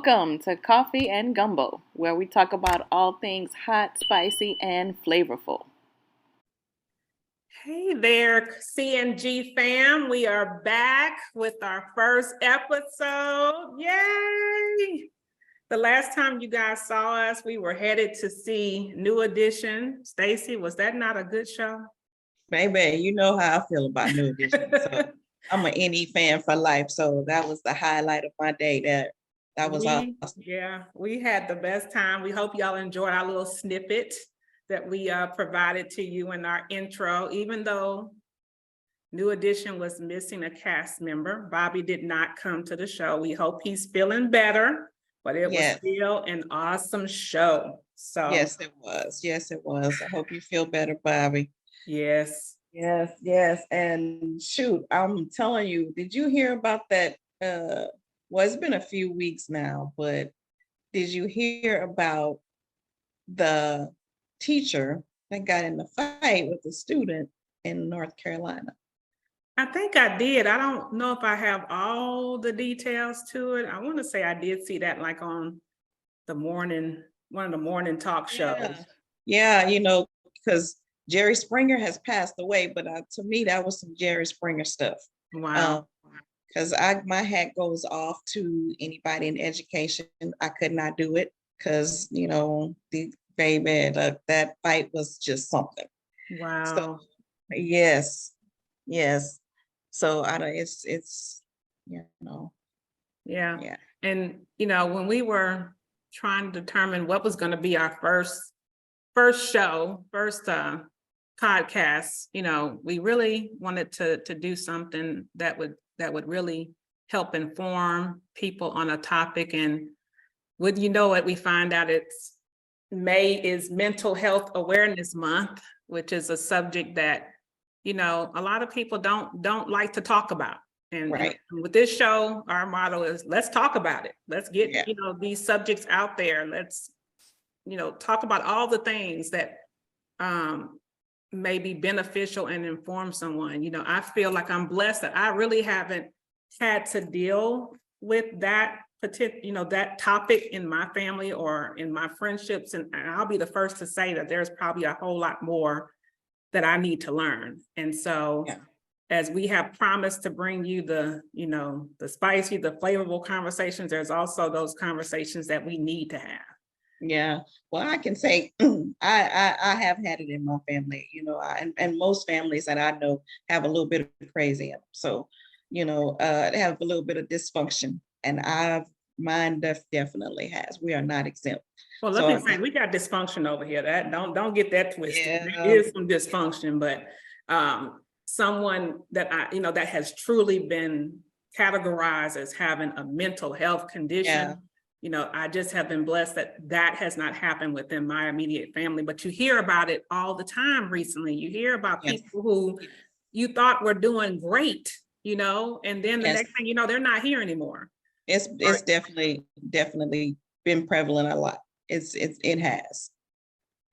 Welcome to Coffee and Gumbo, where we talk about all things hot, spicy, and flavorful. Hey there, CNG fam. We are back with our first episode. Yay! The last time you guys saw us, we were headed to see New Edition. Stacy, was that not a good show? Baby, you know how I feel about New Edition. So I'm an NE fan for life. So that was the highlight of my day. That was awesome. Yeah, we had the best time. We hope y'all enjoyed our little snippet that we provided to you in our intro. Even though New Edition was missing a cast member, Bobby did not come to the show. We hope he's feeling better, but it was still an awesome show. So yes, it was. Yes, it was. I hope you feel better, Bobby. Yes. And shoot, I'm telling you, did you hear about that? Well, it's been a few weeks now, but did you hear about the teacher that got in the fight with the student in North Carolina? I think I did. I don't know if I have all the details to it. I want to say I did see that like on one of the morning talk shows. Yeah, because Jerry Springer has passed away, but to me, that was some Jerry Springer stuff. Wow. Because my hat goes off to anybody in education. I could not do it because, the baby, that fight was just something. Wow. So, yes. So it's. Yeah. And, when we were trying to determine what was going to be our first podcast, we really wanted to do something that would really help inform people on a topic. And would you know it, we find out May is Mental Health Awareness Month, which is a subject that, a lot of people don't like to talk about. And with this show, our motto is let's talk about it. Let's get, these subjects out there. Let's, talk about all the things that may be beneficial and inform someone. I feel like I'm blessed that I really haven't had to deal with that particular, that topic in my family or in my friendships. And I'll be the first to say that there's probably a whole lot more that I need to learn. And so as we have promised to bring you the spicy, the flavorful conversations, there's also those conversations that we need to have. Yeah, well, I can say I have had it in my family, and most families that I know have a little bit of crazy in them. So, they have a little bit of dysfunction, and mine definitely has. We are not exempt. Well, let me say, we got dysfunction over here. That don't get that twisted. Yeah. There is some dysfunction, but someone that that has truly been categorized as having a mental health condition. I just have been blessed that has not happened within my immediate family, but you hear about it all the time recently. You hear about people who you thought were doing great, and then the next thing you know, they're not here anymore. It's definitely been prevalent a lot. It has.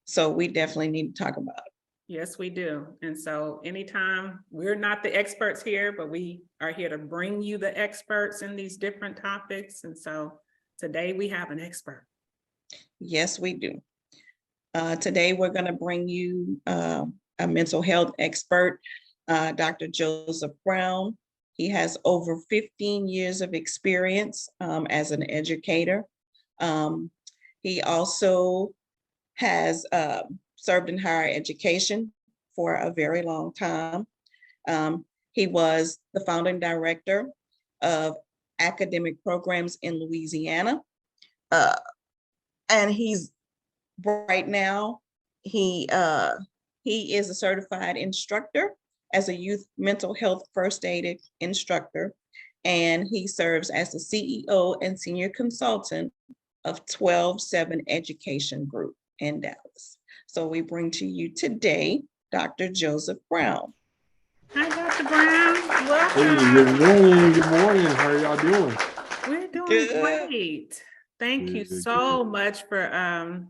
So we definitely need to talk about it. Yes, we do. And so anytime, we're not the experts here, but we are here to bring you the experts in these different topics. And so today we have an expert. Yes, we do. Today we're going to bring you a mental health expert, Dr. Joseph Brown. He has over 15 years of experience as an educator. He also has served in higher education for a very long time. He was the founding director of academic programs in Louisiana. And he's right now, he is a certified instructor as a youth mental health first aid instructor. And he serves as the CEO and senior consultant of 12-7 Education Group in Dallas. So we bring to you today, Dr. Joseph Brown. Hi, Dr. Brown. Welcome. Hey, good morning. How are y'all doing? We're doing great. Thank you so much for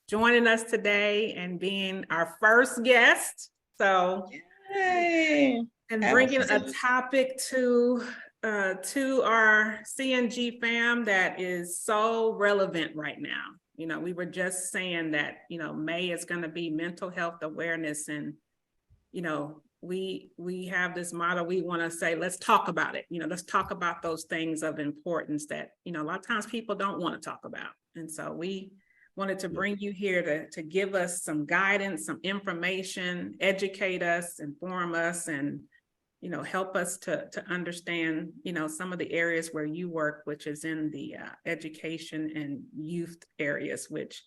joining us today and being our first guest. So, and bringing a topic to to our CNG fam that is so relevant right now. You know, we were just saying that, you know, May is going to be mental health awareness, and, you know, we have this motto. We want to say, let's talk about it. You know, let's talk about those things of importance that, you know, a lot of times people don't want to talk about. And so we wanted to bring you here to give us some guidance, some information, educate us, inform us, and, you know, help us to understand, you know, some of the areas where you work, which is in the education and youth areas, which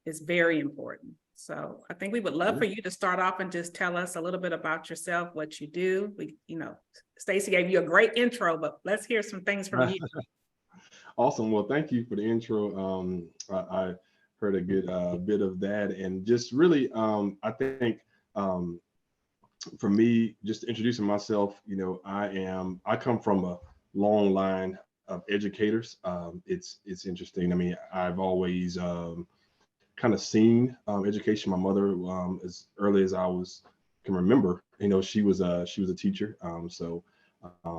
is very important. So I think we would love for you to start off and just tell us a little bit about yourself, what you do. We, you know, Stacy gave you a great intro, but let's hear some things from you. Awesome. Well, thank you for the intro. I heard a good bit of that, and just really, I think for me, just introducing myself, you know, I come from a long line of educators. It's interesting. I mean, I've always kind of seen education. My mother, as early as can remember, you know, she was a teacher. So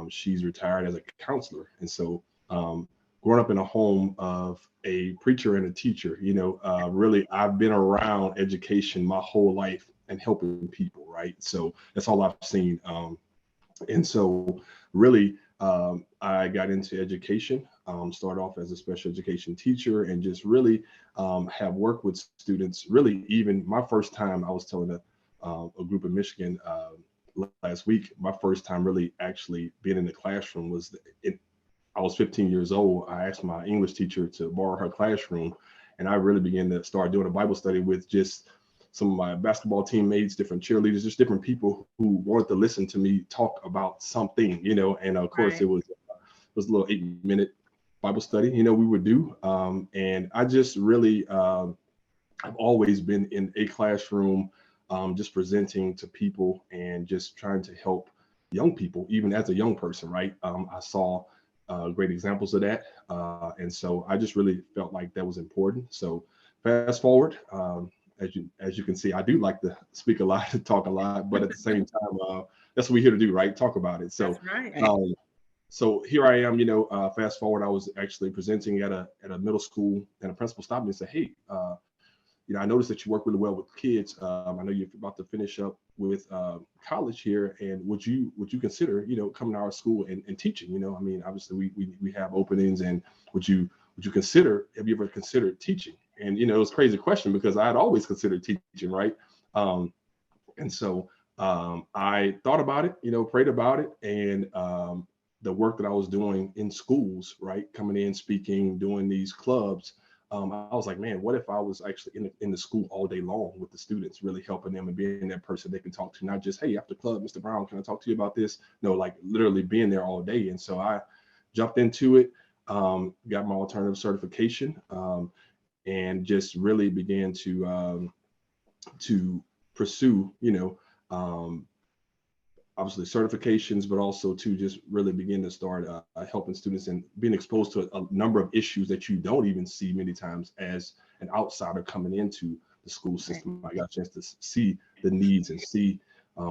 she's retired as a counselor, and so growing up in a home of a preacher and a teacher, you know, really, I've been around education my whole life and helping people, right? So that's all I've seen. And so really, I got into education, started off as a special education teacher, and just really have worked with students. Really, even my first time, I was telling a group in Michigan last week, my first time really actually being in the classroom was I was 15 years old. I asked my English teacher to borrow her classroom, and I really began to start doing a Bible study with just some of my basketball teammates, different cheerleaders, just different people who wanted to listen to me talk about something, you know. And of course, it was a little 8-minute Bible study, you know, we would do. And I just really, I've always been in a classroom, just presenting to people and just trying to help young people, even as a young person, right? I saw great examples of that. And so I just really felt like that was important. So fast forward, as you can see, I do like to speak a lot, to talk a lot, but at the same time, that's what we're here to do, right? Talk about it. So, that's right. So here I am, you know, fast forward, I was actually presenting at a middle school, and a principal stopped me and said, hey, you know, I noticed that you work really well with kids. I know you're about to finish up with college here, and would you consider, you know, coming to our school and teaching? You know, I mean, obviously we have openings, and would you have you ever considered teaching? And, you know, it was a crazy question because I had always considered teaching, right? And so I thought about it, you know, prayed about it, and the work that I was doing in schools, right, coming in, speaking, doing these clubs, I was like, man, what if I was actually in the school all day long with the students, really helping them and being that person they can talk to, not just, hey, after club, Mr. Brown, can I talk to you about this? No, like literally being there all day. And so I jumped into it, got my alternative certification, and just really began to pursue, you know, obviously certifications, but also to just really begin to start helping students and being exposed to a number of issues that you don't even see many times as an outsider coming into the school system. I got a chance to see the needs and see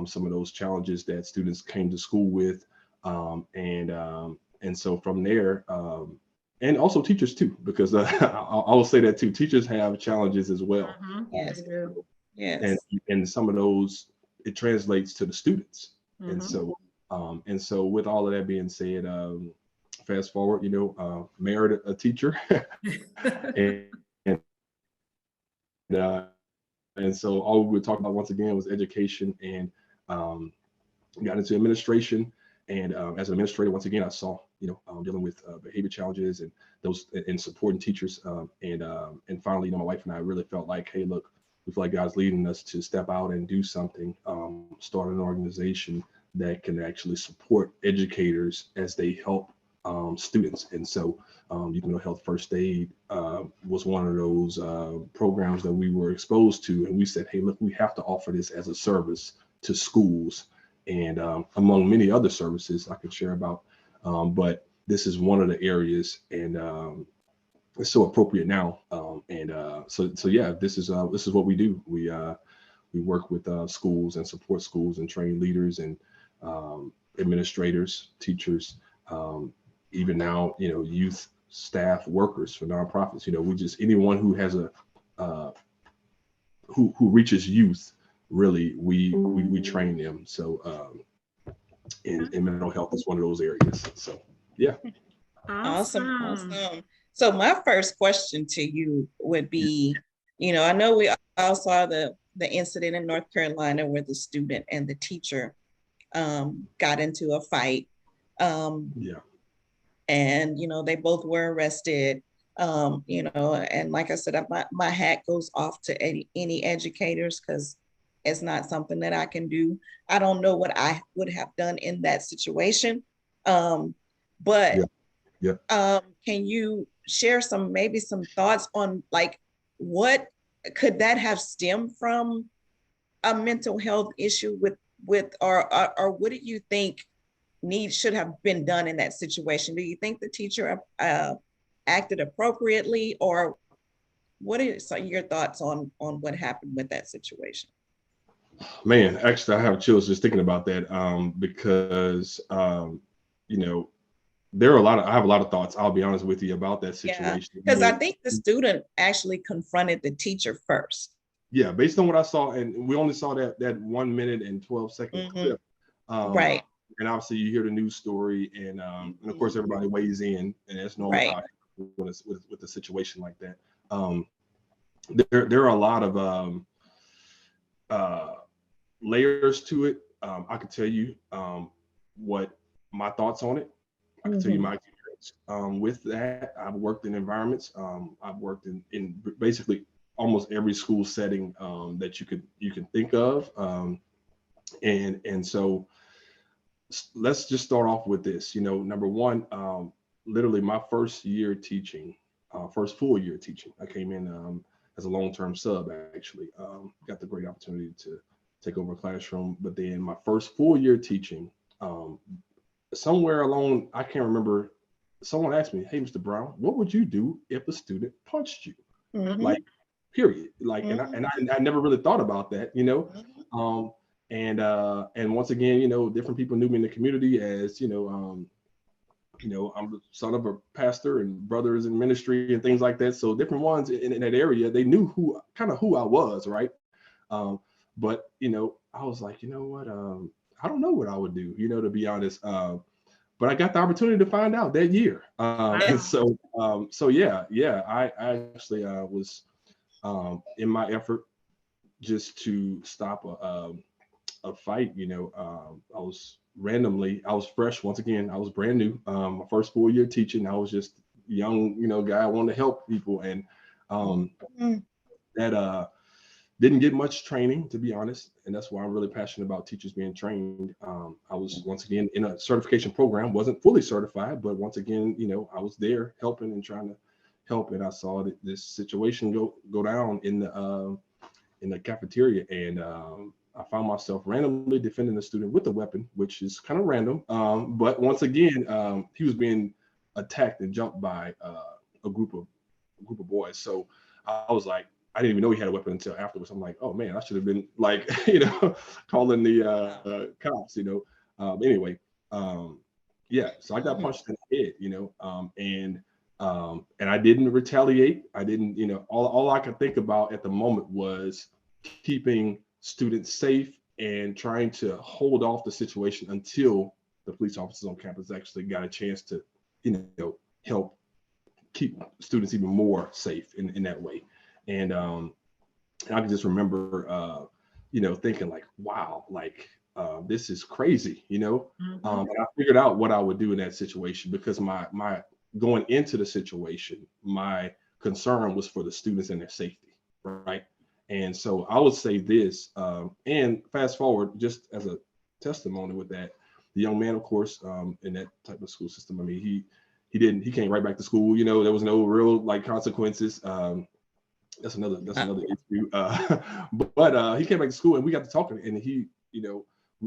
some of those challenges that students came to school with, and so from there, and also teachers too, because I will say that too, teachers have challenges as well. Yes. And some of those, it translates to the students. And so with all of that being said, fast forward, you know, married a teacher, and so all we would talk about once again was education, and got into administration. And as an administrator, once again, I saw, you know, dealing with behavior challenges and those, and supporting teachers. And finally, you know, my wife and I really felt like, hey, look, we feel like God's leading us to step out and do something, start an organization that can actually support educators as they help students. And so Youth Mental Health First Aid was one of those programs that we were exposed to. And we said, hey, look, we have to offer this as a service to schools, and among many other services I could share about. But this is one of the areas, and it's so appropriate now. So yeah, this is what we do. We work with schools and support schools and train leaders and administrators, teachers, even now, youth staff workers for nonprofits. We just anyone who has a who reaches youth, really, we train them. So in mental health is one of those areas. So yeah. Awesome, Awesome. awesome. So my first question to you would be, I know we all saw the incident in North Carolina where the student and the teacher got into a fight. Yeah. And they both were arrested. And like I said, my hat goes off to any educators, because it's not something that I can do. I don't know what I would have done in that situation. But Yeah. Yeah. can you share maybe some thoughts on, like, what could that have stemmed from, a mental health issue or what do you think should have been done in that situation? Do you think the teacher acted appropriately, or what are your thoughts on what happened with that situation? Man, actually, I have chills just thinking about that, because you know I have a lot of thoughts. I'll be honest with you about that Yeah, situation. because I think the student actually confronted the teacher first. Yeah, based on what I saw, and we only saw that 1 minute and 12-second Mm-hmm. clip. Right. And obviously, you hear the news story, and of course, everybody weighs in, and that's normal Right. how with a situation like that. Um, there are a lot of uh, layers to it. I can tell you what my thoughts on it. I can tell you Mm-hmm. my experience with that. I've worked in environments. I've worked in basically almost every school setting that you can think of. And so let's just start off with this. Number one, literally my first year teaching, first full year teaching, I came in as a long-term sub. Actually, got the great opportunity to take over a classroom. But then my first full year teaching, um, somewhere along, I can't remember, someone asked me, "Hey, Mr. Brown, what would you do if a student punched you?" Mm-hmm. Like, period. Like, and Mm-hmm. I never really thought about that. Mm-hmm. And once again, different people knew me in the community as, I'm the son of a pastor and brothers in ministry and things like that. So different ones in that area, they knew who I was, right? But I was like, you know what? I don't know what I would do, to be honest. But I got the opportunity to find out that year. And Wow. so yeah, I actually was in my effort just to stop a fight. I was fresh. Once again, I was brand new. My first full year teaching, I was just young, guy. I wanted to help people, and Mm-hmm. that didn't get much training, to be honest, and that's why I'm really passionate about teachers being trained. I was once again in a certification program, wasn't fully certified, but once again, I was there helping and trying to help, and I saw this situation go down in the cafeteria, and I found myself randomly defending the student with a weapon, which is kind of random. But once again, he was being attacked and jumped by a group of boys. So I was like, I didn't even know he had a weapon until afterwards. I'm like, oh man, I should have been like, calling the cops. Anyway, um, yeah. So I got Mm-hmm. punched in the head, and I didn't retaliate. I didn't, all I could think about at the moment was keeping students safe and trying to hold off the situation until the police officers on campus actually got a chance to, help keep students even more safe in that way. And I can just remember, thinking like, wow, like this is crazy. Mhm. And I figured out what I would do in that situation, because my going into the situation, my concern was for the students and their safety, right? And so I would say this, and fast forward, just as a testimony with that, the young man, of course, in that type of school system, I mean, he came right back to school. There was no real like consequences. That's another issue. But he came back to school and we got to talking, and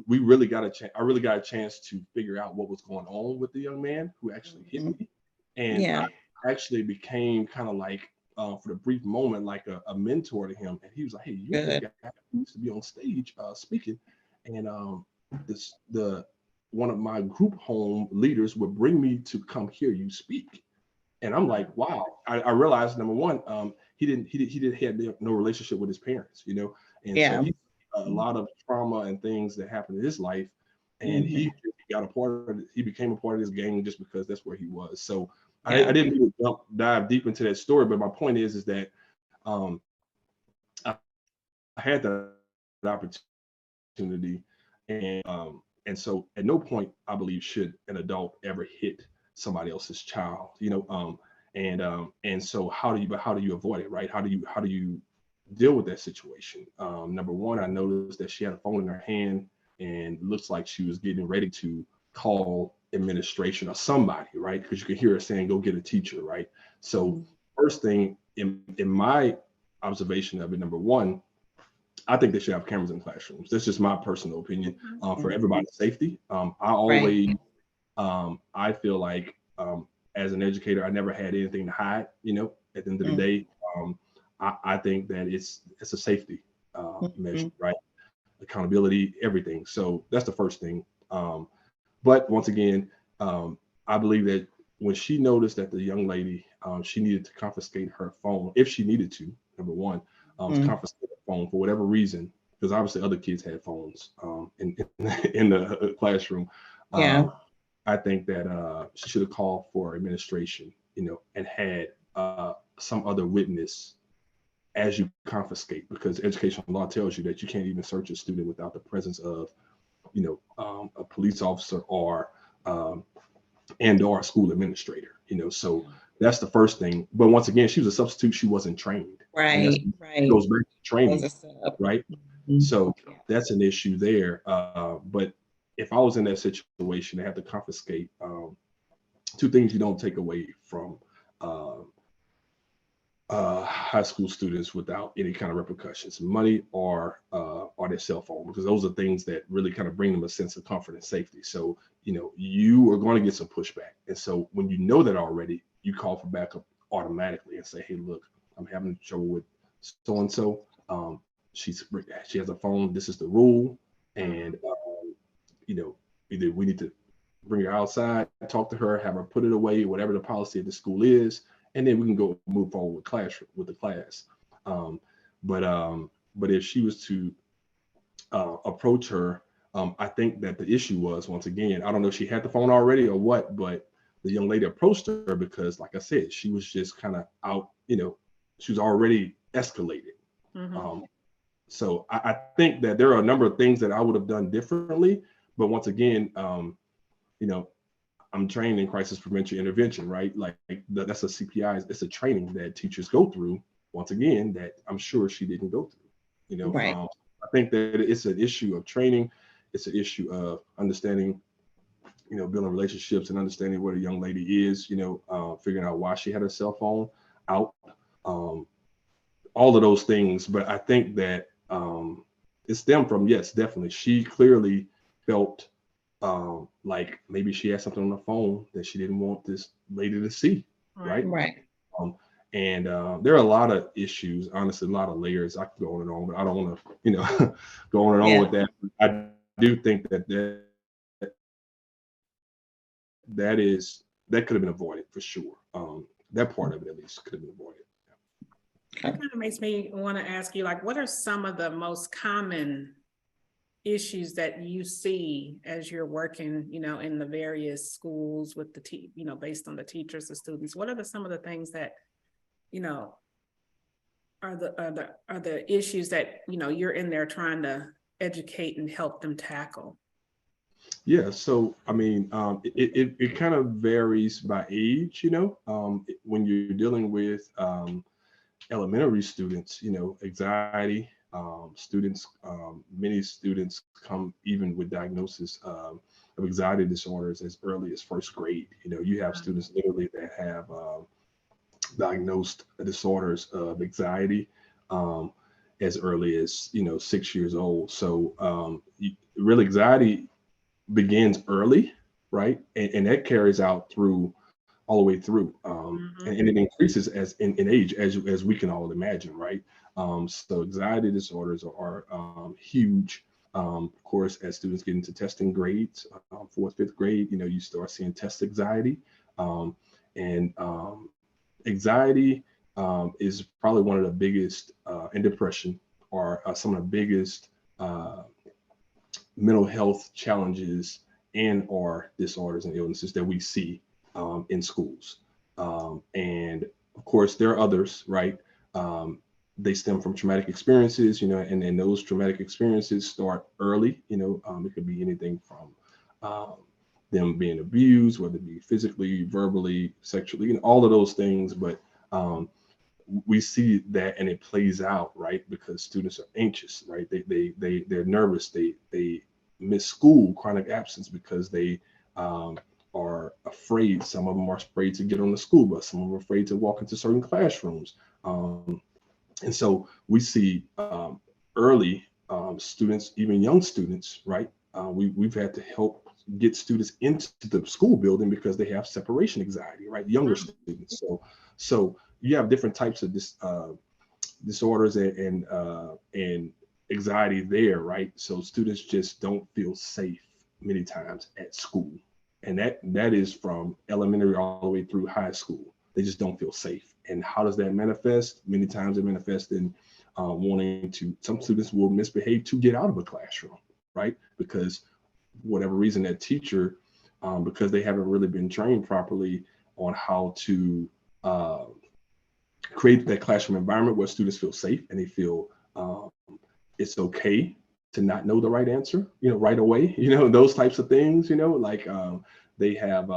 we really got a chance. I really got a chance to figure out what was going on with the young man who actually hit Mm-hmm. me, and Yeah. I actually became kind of like, for the brief moment, like a mentor to him. And he was like, "Hey, you're the Good. guy who used to be on stage speaking," and this the one of my group home leaders would bring me to come hear you speak. And I'm like, wow. I realized, number one, he had no relationship with his parents, and so Yeah. he a lot of trauma and things that happened in his life, and Mhm. he got a part of it. He became a part of this gang just because that's where he was. So Yeah. I didn't really dive deep into that story, but my point is that um, I had that opportunity, and so at no point I believe should an adult ever hit somebody else's child, and so how do you avoid it, right? How do you deal with that situation? Number one, I noticed that she had a phone in her hand and looks like she was getting ready to call administration or somebody, right? Because you could hear her saying, "Go get a teacher," right? So first thing in my observation of it, number one, I think they should have cameras in classrooms. That's just my personal opinion, for everybody's safety. Right. I feel like, as an educator, I never had anything to hide. At the end of the Mm. day, I think that it's a safety measure, Mhm. right? Accountability, everything. So that's the first thing. But once again, I believe that when she noticed that the young lady, she needed to confiscate her phone if she needed to. Number one, to Mm. confiscate her phone for whatever reason, because obviously other kids had phones in the classroom. Yeah. I think that she should have called for administration, and had some other witness as you confiscate, because educational law tells you that you can't even search a student without the presence of, a police officer or um, or a school administrator. So that's the first thing. But once again, she was a substitute; she wasn't trained, and that's Right. it Right. goes back to Was training, a sub. right? Mhm. So Yeah. that's an issue there. But if I was in that situation, they have to confiscate, two things you don't take away from uh, high school students without any kind of repercussions: money or their cell phone, because those are things that really kind of bring them a sense of comfort and safety. So you are going to get some pushback, and so when you know that already, you call for backup automatically and say, hey, look, I'm having trouble with so and so. She has a phone, this is the rule, and you know either we need to bring her outside, talk to her, have her put it away, whatever the policy of the school is, and then we can go move forward with the class. Um, but if she was to approach her, I think that the issue was, once again, I don't know if she had the phone already or what, but the young lady approached her because, like I said, she was just kind of out. She was already escalated. Um, so I think that there are a number of things that I would have done differently. But once again, you know, I'm trained in crisis prevention intervention, right? Like that's a CPI. It's a training that teachers go through. Once again, that I'm sure she didn't go through. Right. I think that it's an issue of training. It's an issue of understanding, building relationships and understanding what a young lady is. Figuring out why she had her cell phone out. Um, all of those things. But I think that it stemmed from, yes, definitely. She clearly felt like maybe she had something on the phone that she didn't want this lady to see, right? Right. Um, and there are a lot of issues, honestly, a lot of layers. I could go on and on, but I don't want to, go on and on Yeah. with that. I do think that could have been avoided for sure. That part of it, at least, could have been avoided. It kind of makes me want to ask you, like, what are some of the most common issues that you see as you're working, in the various schools with based on the teachers, the students? What are some of the things that, are the issues that, you're in there trying to educate and help them tackle? Yeah, so I mean, it kind of varies by age, when you're dealing with elementary students, anxiety. Many students come even with diagnosis of anxiety disorders as early as first grade. You have students literally that have diagnosed disorders of anxiety um, as early as 6 years old. So real anxiety begins early, right, and that carries out through all the way through, and it increases as in age, as we can all imagine, right? So anxiety disorders are huge Of course, as students get into testing grades, fourth, fifth grade, you start seeing test anxiety. And anxiety is probably one of the biggest, and depression are some of the biggest mental health challenges and or disorders and illnesses that we see in schools. And of course, there are others, right? They stem from traumatic experiences, and those traumatic experiences start early. It could be anything from them being abused, whether it be physically, verbally, sexually, all of those things. But we see that, and it plays out, right? Because students are anxious, right? They're nervous. They miss school, chronic absence, because they are afraid. Some of them are afraid to get on the school bus. Some of them are afraid to walk into certain classrooms. And so we see early students, even young students, right? We've had to help get students into the school building because they have separation anxiety, right? Younger students. So you have different types of disorders and anxiety there, right? So students just don't feel safe many times at school, and that is from elementary all the way through high school. They just don't feel safe. And how does that manifest? Many times it manifests in some students will misbehave to get out of a classroom, right? Because whatever reason, that teacher, because they haven't really been trained properly on how to create that classroom environment where students feel safe and they feel it's okay to not know the right answer, right away, those types of things, like they have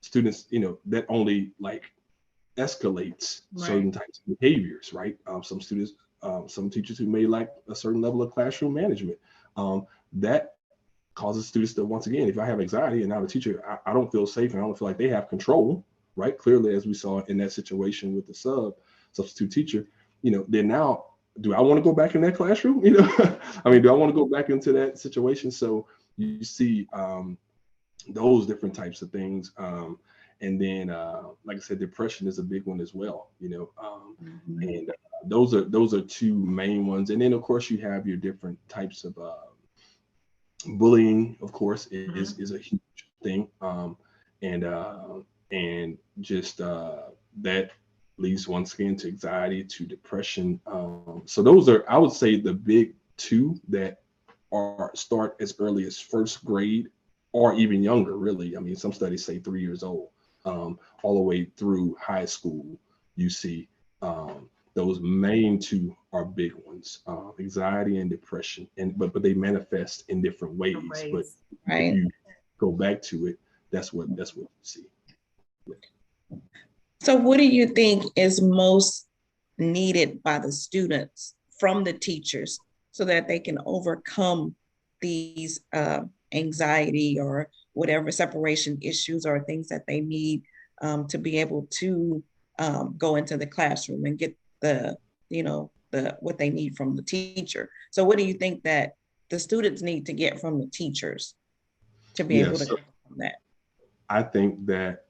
students, that only like escalates certain types of behaviors, right? Some students, some teachers who may lack a certain level of classroom management, that causes students to, once again, if I have anxiety and now the teacher, I don't feel safe and I don't feel like they have control, right? Clearly, as we saw in that situation with the substitute teacher, then now, do I want to go back in that classroom? I mean, do I want to go back into that situation? So you see those different types of things. And then, like I said, depression is a big one as well, and those are two main ones. And then, of course, you have your different types of bullying, of course, is a huge thing. And just that leads once again to anxiety, to depression. So those are, I would say, the big two that start as early as first grade or even younger, really. I mean, some studies say 3 years old, all the way through high school. You see those main two are big ones, anxiety and depression, but they manifest in different ways. But if you go back to it, that's what you see. So what do you think is most needed by the students from the teachers so that they can overcome these anxiety or whatever separation issues or things that they need to be able to go into the classroom and get the what they need from the teacher? So what do you think that the students need to get from the teachers to be able to get from that? I think that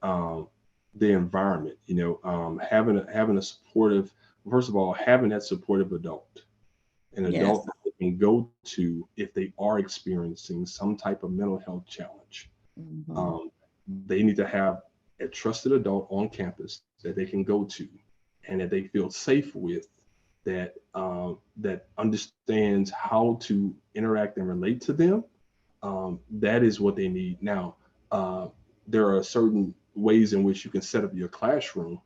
the environment, having a supportive, first of all, having that supportive adult, an adult that they can go to if they are experiencing some type of mental health challenge. They need to have a trusted adult on campus that they can go to and that they feel safe with, that that understands how to interact and relate to them. That is what they need. Now, there are certain ways in which you can set up your classroom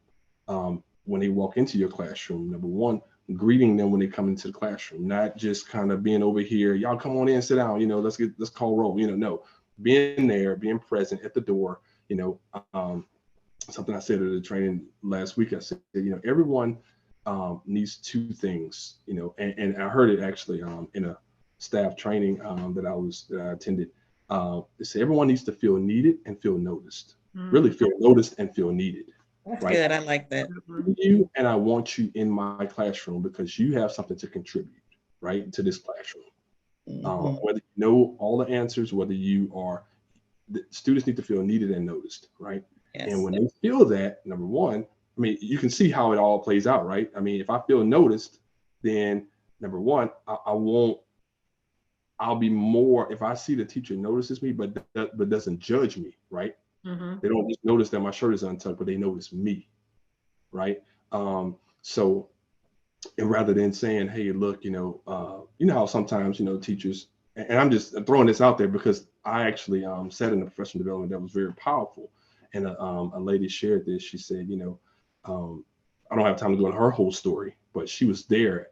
when they walk into your classroom. Number one, greeting them when they come into the classroom, not just kind of being over here, y'all come on in, sit down, let's call roll, no, being there, being present at the door. Something I said at the training last week, I said, everyone needs two things, and I heard it actually in a staff training that I attended. They say everyone needs to feel needed and feel noticed. Really feel noticed and feel needed. That's right? good. I like that. You and I want you in my classroom because you have something to contribute, right, to this classroom. Whether you know all the answers, whether the students need to feel needed and noticed, right? Yes. And when they feel that, number one, I mean, you can see how it all plays out, right? I mean, if I feel noticed, then number one, I I'll be more, if I see the teacher notices me, but doesn't judge me, right? Mm-hmm. They don't just notice that my shirt is untucked, but they notice me, right? So, and rather than saying, hey, look, you know how sometimes, teachers, and I'm just throwing this out there because I actually sat in a professional development that was very powerful. And a lady shared this. She said, I don't have time to go into her whole story, but she was there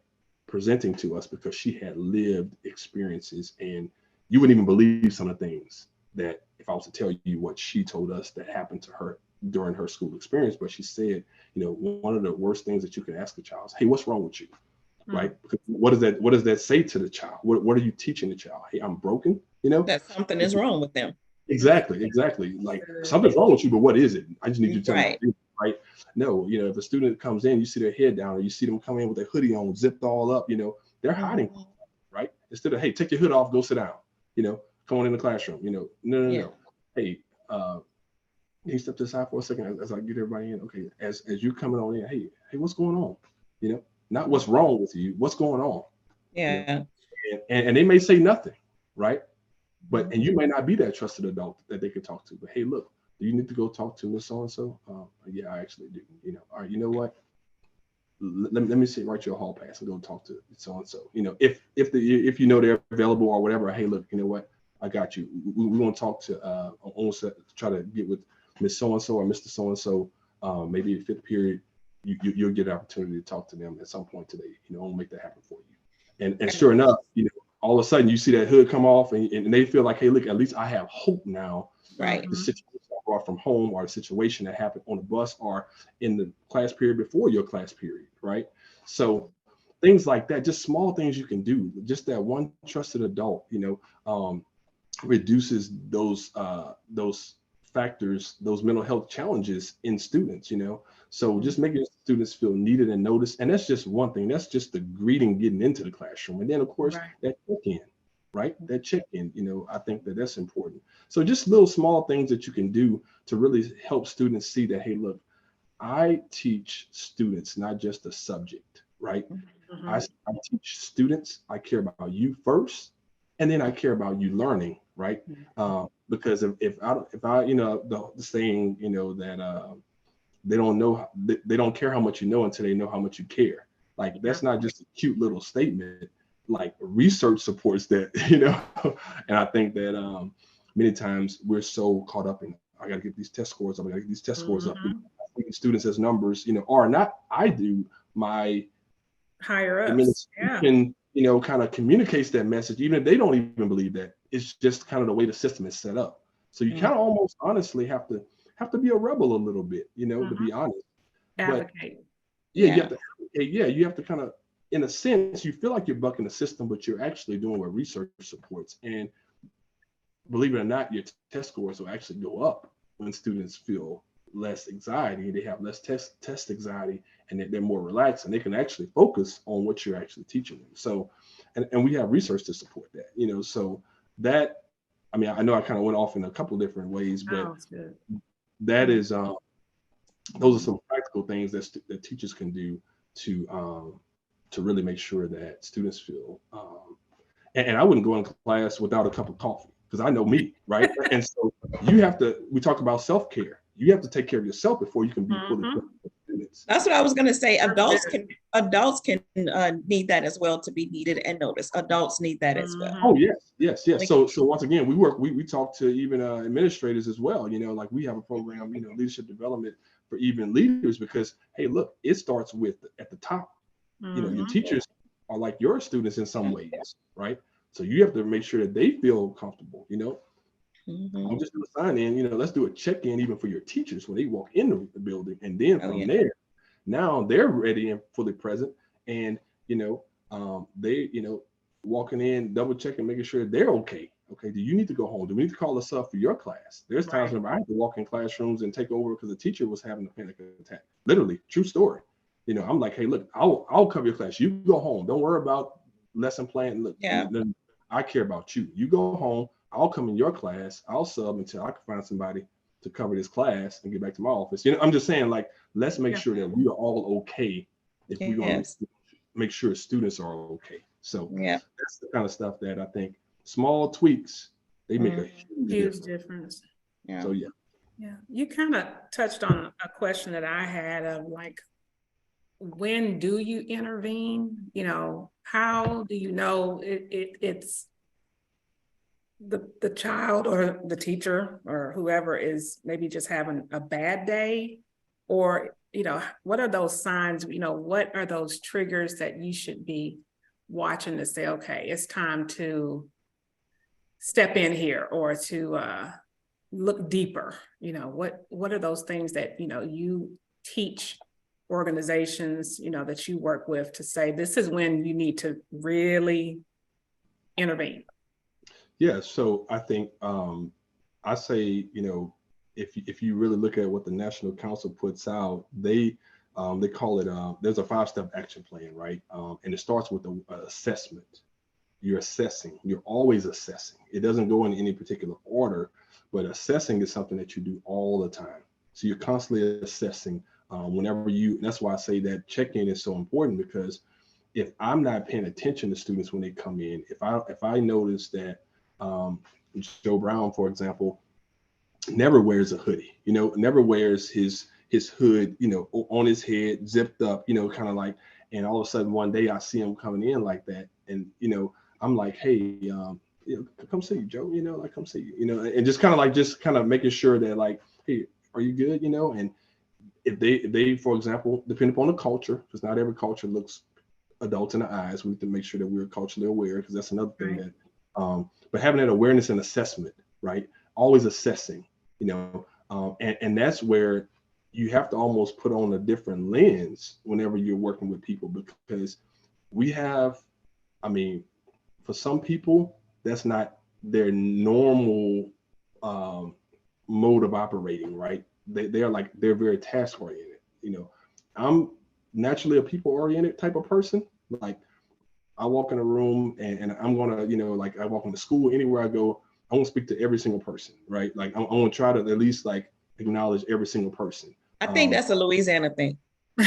presenting to us because she had lived experiences, and you wouldn't even believe some of the things that if I was to tell you what she told us that happened to her during her school experience. But she said, one of the worst things that you can ask a child is, hey, what's wrong with you? Right? Because what does that say to the child? What are you teaching the child? Hey, I'm broken, That something is wrong with them. Exactly. Like something's wrong with you, but what is it? I just need you to tell me. Right. Right? No, if a student comes in, you see their head down, or you see them come in with their hoodie on, zipped all up, they're hiding, Mhm. right? Instead of, hey, take your hood off, go sit down, come on in the classroom, no. Hey, can you step to the side for a second as I get everybody in? Okay, as you're coming on in, hey, what's going on? Not what's wrong with you, what's going on? Yeah. And they may say nothing, right? But and you might not be that trusted adult that they could talk to. But hey, look, do you need to go talk to Miss So and So? Yeah, I actually do. All right, you know what? Let me see, write you a hall pass and go talk to so and so. If you know they're available or whatever. Hey, look, you know what? I got you. We want to talk to almost try to get with Miss So and So or Mr. So and So. Maybe the fifth period, you'll get an opportunity to talk to them at some point today. I'll make that happen for you. And sure enough, all of a sudden you see that hood come off and they feel like, hey, look, at least I have hope now. Right. The situation I brought from home, or the situation that happened on the bus or in the class period before your class period, right? So things like that, just small things you can do, just that one trusted adult, reduces those factors, those mental health challenges in students, So just making students feel needed and noticed. And that's just one thing. That's just the greeting getting into the classroom. And then, of course, that check-in, right? That check-in, I think that's important. So just little small things that you can do to really help students see that, hey, look, I teach students, not just a subject, right? I teach students, I care about you first, and then I care about you learning, right? Because if I, the saying, that they don't know, they don't care how much you know until they know how much you care. Like that's not just a cute little statement. Like research supports that, and I think that many times we're so caught up in, I got to get these test scores up, I got to get these test scores up. Students as numbers, or not. I do. My higher ups, administration, kind of communicates that message, even if they don't even believe that. It's just kind of the way the system is set up. So you kind of almost honestly have to be a rebel a little bit, to be honest. Advocate. But you have to advocate. You have to kind of, in a sense, you feel like you're bucking the system, but you're actually doing what research supports. And believe it or not, your test scores will actually go up when students feel less anxiety, they have less test anxiety, and they're more relaxed, and they can actually focus on what you're actually teaching them. So, and we have research to support that, so that, I mean, I know I kind of went off in a couple of different ways, but that is, those are some practical things that teachers can do to really make sure that students feel, and I wouldn't go in class without a cup of coffee, because I know me, right? And so we talk about self-care. You have to take care of yourself before you can be fully present with students. That's what I was going to say. Adults can need that as well, to be needed and noticed. Adults need that as well. Oh yes. So once again, we talk to even administrators as well. Like we have a program, leadership development for even leaders, because hey, look, it starts with at the top. Your teachers are like your students in some ways, right? So you have to make sure that they feel comfortable. I'm just going to sign in, let's do a check-in even for your teachers when they walk in the building. And then from there, now they're ready and fully present. And, they, walking in, double checking, making sure they're okay. Okay, do you need to go home? Do we need to call us up for your class? There's times when I had to walk in classrooms and take over because the teacher was having a panic attack. Literally, true story. I'm like, hey, look, I'll cover your class. You go home. Don't worry about lesson plan. Look, I care about you. You go home. I'll come in your class. I'll sub until I can find somebody to cover this class and get back to my office. I'm just saying, like, let's make sure that we are all okay if we're going to make sure students are okay. So that's the kind of stuff that I think small tweaks, they make a huge Huge difference. difference. Yeah. So yeah. Yeah, you kind of touched on a question that I had of like, when do you intervene? You know, how do you know it's the child or the teacher or whoever is maybe just having a bad day? Or, you know, what are those signs, you know, what are those triggers that you should be watching to say, okay, it's time to step in here, or to look deeper? You know, what are those things that, you know, you teach organizations, you know, that you work with to say, this is when you need to really intervene? Yeah, so I think I say, you know, if you really look at what the National Council puts out, they call it there's a 5-step action plan, right? And it starts with the assessment. You're assessing. You're always assessing. It doesn't go in any particular order, but assessing is something that you do all the time. So you're constantly assessing whenever you. And that's why I say that check-in is so important, because if I'm not paying attention to students when they come in, if I notice that um, Joe Brown, for example, never wears a hoodie, you know, never wears his hood, you know, on his head, zipped up, you know, kind of like, and all of a sudden one day I see him coming in like that, and you know, I'm like, hey, you know, come see you, Joe, you know, like come see you, you know, and just kind of like just kind of making sure that like, hey, are you good, you know, and if they for example, depending upon the culture, because not every culture looks adults in the eyes. We have to make sure that we're culturally aware, because that's another thing Right. that, but having that awareness and assessment, right? Always assessing, you know, and that's where you have to almost put on a different lens whenever you're working with people, because we have, I mean, for some people, that's not their normal um, mode of operating, right? They're very task oriented. You know, I'm naturally a people oriented type of person. Like I walk in a room and I'm gonna, you know, like I walk into school, anywhere I go, I want to speak to every single person, right? Like I'm gonna try to at least like acknowledge every single person. I think that's a Louisiana thing.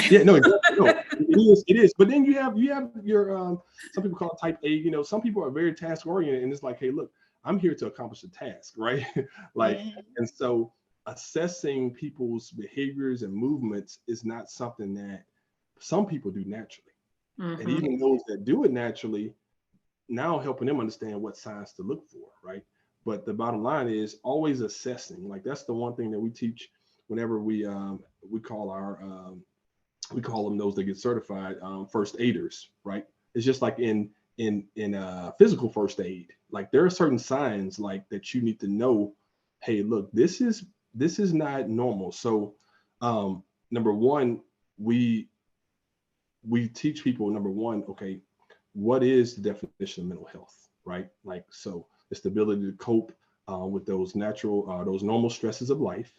Yeah, no, no, it is. But then you have your some people call it type A. You know, some people are very task oriented, and it's like, hey, look, I'm here to accomplish a task, right? Like, and so assessing people's behaviors and movements is not something that some people do naturally, and Mhm. even those that do it naturally, now helping them understand what signs to look for, right? But the bottom line is always assessing. Like that's the one thing that we teach whenever we call our we call them those that get certified first aiders, right? It's just like in physical first aid. Like there are certain signs like that you need to know. Hey, look, this is not normal. So number one, we we teach people number one, okay, what is the definition of mental health, right? Like so, it's the ability to cope with those normal stresses of life.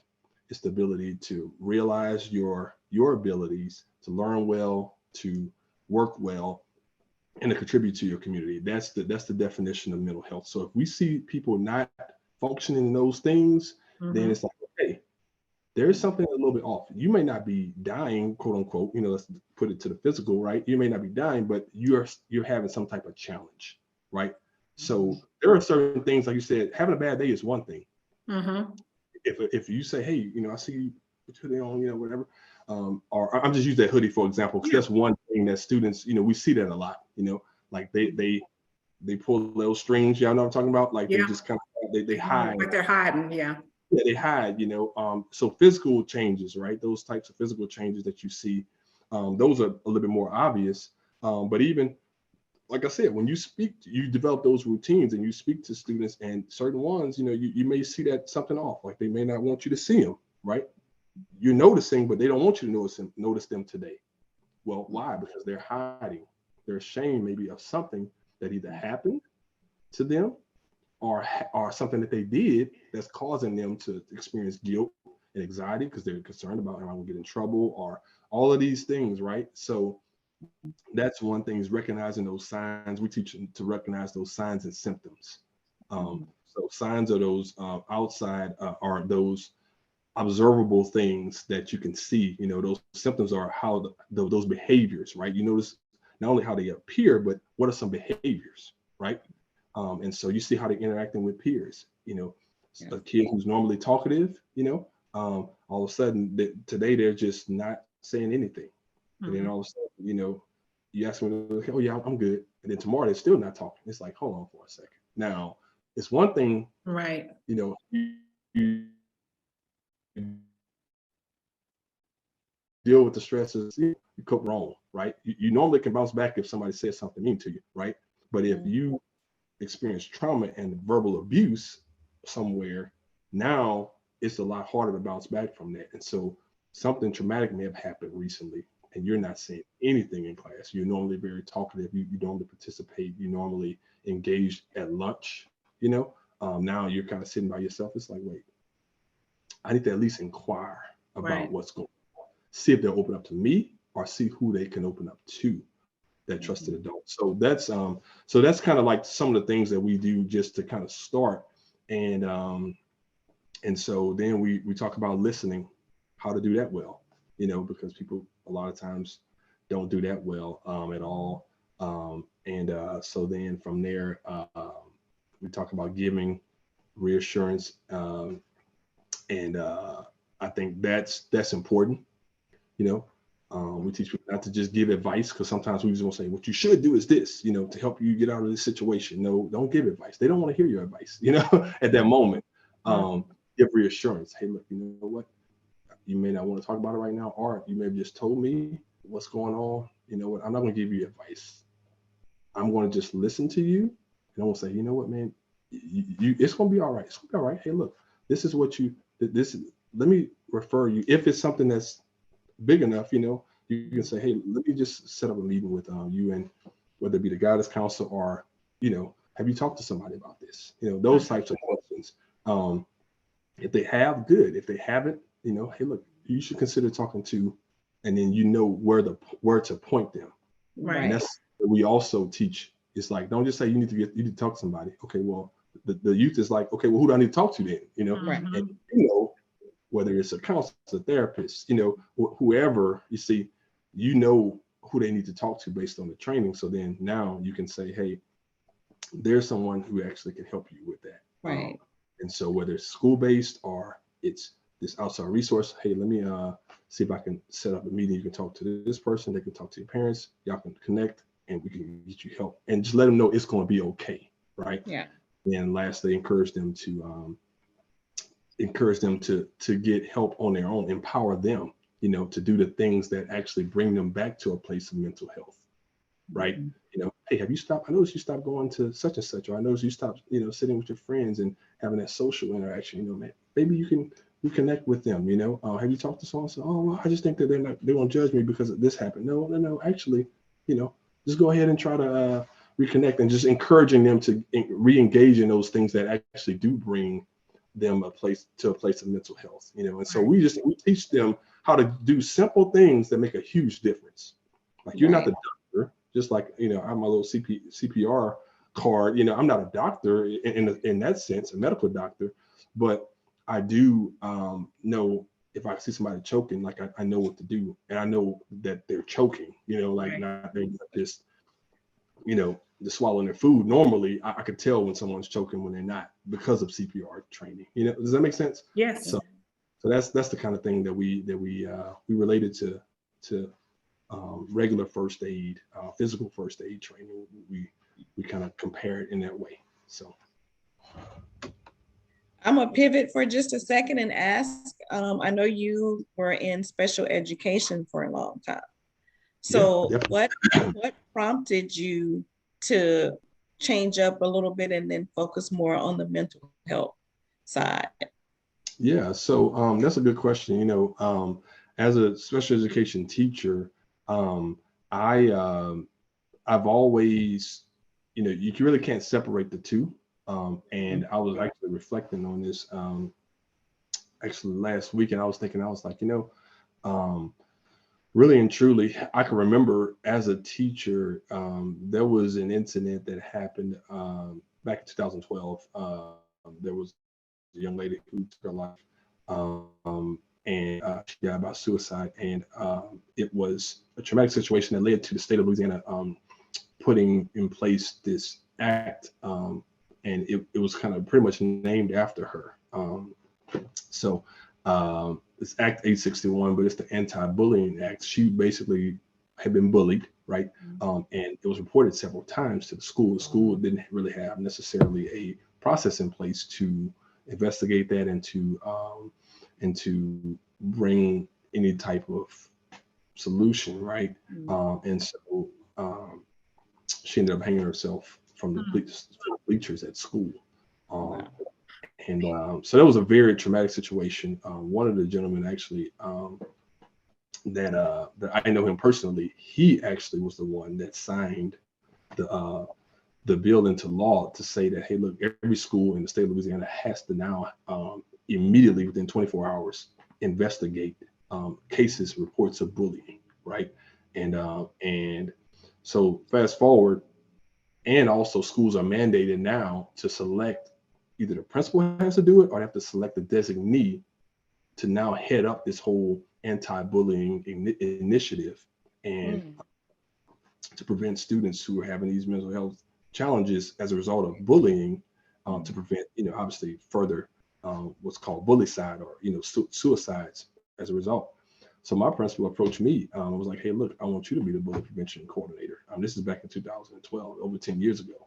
It's the ability to realize your abilities to learn well, to work well, and to contribute to your community. That's the definition of mental health. So if we see people not functioning in those things, then Mhm. it's like, okay, there's something a little bit off. You may not be dying, quote unquote, you know, let's put it to the physical, right? You may not be dying, but you're having some type of challenge, right? So there are certain things, like you said, having a bad day is one thing. Mhm. If you say, hey, you know, I see you put your hoodie on, you know, whatever, or I'm just using that hoodie for example, because Yeah. that's one thing that students, you know, we see that a lot, you know, like they pull little strings, y'all know what I'm talking about, like they Yeah. just kind of they hide. Like they're hiding. Yeah. Yeah, they hide, you know. So physical changes, right? Those types of physical changes that you see, those are a little bit more obvious. But even like I said, when you speak, you develop those routines and you speak to students, and certain ones, you know, you may see that something off, like they may not want you to see them, right? You're noticing, but they don't want you to notice them today. Well, why? Because they're hiding. They're ashamed maybe of something that either happened to them or something that they did that's causing them to experience guilt and anxiety because they're concerned about, am I going to get in trouble, or all of these things, right? So that's one thing, is recognizing those signs. We teach them to recognize those signs and symptoms. So signs are those outside are those observable things that you can see. You know, those symptoms are how those behaviors, right? You notice not only how they appear, but what are some behaviors, right? And so you see how they're interacting with peers. Yeah. A kid who's normally talkative, all of a sudden today they're just not saying anything. And then all of a sudden, you ask them, okay, oh yeah, I'm good. And then tomorrow they're still not talking. It's like, hold on for a second. Now, it's one thing, Right. you deal with the stresses, you cope wrong, right? You normally can bounce back if somebody says something mean to you, right? But if you experience trauma and verbal abuse somewhere, now it's a lot harder to bounce back from that. And so something traumatic may have happened recently and you're not saying anything in class. You're normally very talkative. You normally participate. You normally engage at lunch, now you're kind of sitting by yourself. It's like, wait, I need to at least inquire about what's going on. See if they'll open up to me or see who they can open up to, that trusted adult. So that's kind of like some of the things that we do just to kind of start. And so then we talk about listening, how to do that well, because people a lot of times don't do that well at all. So then from there, we talk about giving reassurance. And I think that's important. We teach people not to just give advice, because sometimes we just want to say, what you should do is this, to help you get out of this situation. No, don't give advice. They don't want to hear your advice, at that moment. Give reassurance. Hey, look, you know what? You may not want to talk about it right now, or you may have just told me what's going on. You know what? I'm not going to give you advice. I'm going to just listen to you. And I'm going to say, you know what, man, it's going to be all right. It's going to be all right. Hey, look, this is what let me refer you. If it's something that's big enough, you can say, hey, let me just set up a meeting with you, and whether it be the guidance counselor or, have you talked to somebody about this? Those types of questions. If they have, good. If they haven't, hey, look, you should consider talking to, and then where to point them. Right. And that's what we also teach. It's like, don't just say you need to talk to somebody. Okay, well, the youth is like, okay, well, who do I need to talk to then? Right. And whether it's a counselor, a therapist, whoever, you see, who they need to talk to based on the training. So then now you can say, hey, there's someone who actually can help you with that. Right. And so whether it's school-based or it's this outside resource, hey, let me see if I can set up a meeting. You can talk to this person. They can talk to your parents. Y'all can connect, and we can get you help. And just let them know it's going to be okay, right? Yeah. And lastly, encourage them to get help on their own. Empower them, to do the things that actually bring them back to a place of mental health, right? Hey, have you stopped? I noticed you stopped going to such and such, or I noticed you stopped, sitting with your friends and having that social interaction. Man, maybe you can reconnect with them. Have you talked to someone? So, oh, well, I just think that they won't judge me because this happened. No. Actually, just go ahead and try to reconnect, and just encouraging them to re-engage in those things that actually do bring them a place of mental health. And so we teach them how to do simple things that make a huge difference. Like, you're not the doctor. Just like, I have my little CPR card, I'm not a doctor in that sense, a medical doctor, but I do know if I see somebody choking, like I know what to do, and I know that they're choking, not they're just, just swallowing their food. Normally, I could tell when someone's choking when they're not, because of CPR training. Does that make sense? Yes. So that's the kind of thing that we related to regular first aid, physical first aid training. We kind of compare it in that way. So I'm gonna pivot for just a second and ask, I know you were in special education for a long time. So yeah, what prompted you to change up a little bit and then focus more on the mental health side? Yeah, so that's a good question. As a special education teacher, I've always, you really can't separate the two. And I was actually reflecting on this actually last week, and I was like, really and truly, I can remember as a teacher, there was an incident that happened back in 2012. There was a young lady who took her life, and she died by suicide. And it was a traumatic situation that led to the state of Louisiana putting in place this act, and it was kind of pretty much named after her. So it's Act 861, but it's the Anti-Bullying Act. She basically had been bullied, right? And it was reported several times to the school. The school didn't really have necessarily a process in place to investigate that and to bring any type of solution, right? And so she ended up hanging herself from the bleachers at school. And so that was a very traumatic situation. One of the gentlemen actually that I know him personally, he actually was the one that signed the bill into law to say that, hey, look, every school in the state of Louisiana has to now immediately within 24 hours investigate cases, reports of bullying, right? And so fast forward, and also schools are mandated now to select, either the principal has to do it or they have to select a designee to now head up this whole anti-bullying initiative, and to prevent students who are having these mental health challenges as a result of bullying, to prevent, obviously further what's called bullycide, or suicides as a result. So my principal approached me. Was like, hey, look, I want you to be the bully prevention coordinator. This is back in 2012, over 10 years ago.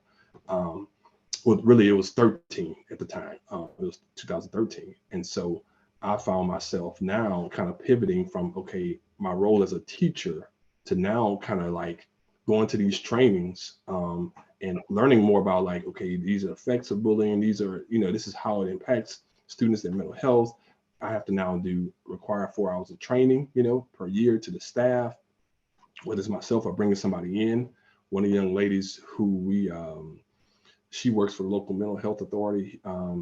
Well, really, it was 13 at the time. It was 2013. And so I found myself now kind of pivoting from, okay, my role as a teacher to now kind of like going to these trainings and learning more about, like, okay, these are effects of bullying. These are, this is how it impacts students and mental health. I have to now require 4 hours of training, per year to the staff, whether it's myself or bringing somebody in. One of the young ladies who she works for the local mental health authority. I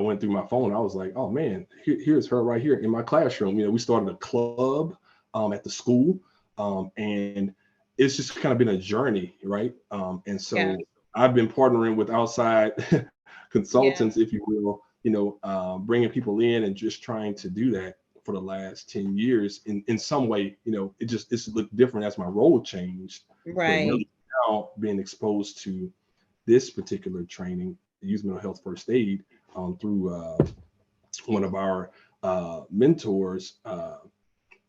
went through my phone. I was like, oh man, here's her right here in my classroom. We started a club at the school, and it's just kind of been a journey, right? And so I've been partnering with outside consultants, if you will, bringing people in and just trying to do that for the last 10 years in some way. It's looked different as my role changed. Right. But really now being exposed to this particular training, Youth Mental Health First Aid, through one of our mentors,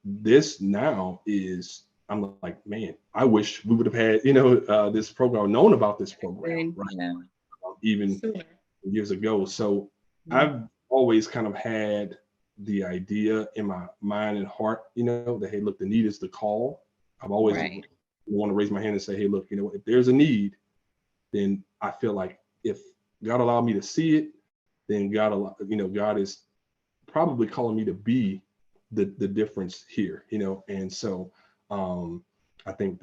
this now is, I'm like, man, I wish we would have had, this program, known about this program, right? Even years ago. So I've always kind of had the idea in my mind and heart, that, hey, look, the need is the call. I've always want to raise my hand and say, hey, look, if there's a need, then I feel like if God allowed me to see it, then God is probably calling me to be the difference here, and so I think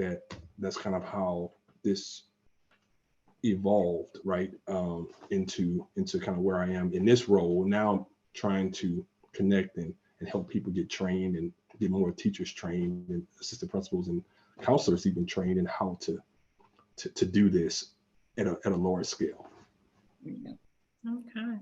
that's kind of how this evolved, right, into kind of where I am in this role now. I'm trying to connect and help people get trained and get more teachers trained and assistant principals and counselors even trained in how to do this at a lower scale. Okay.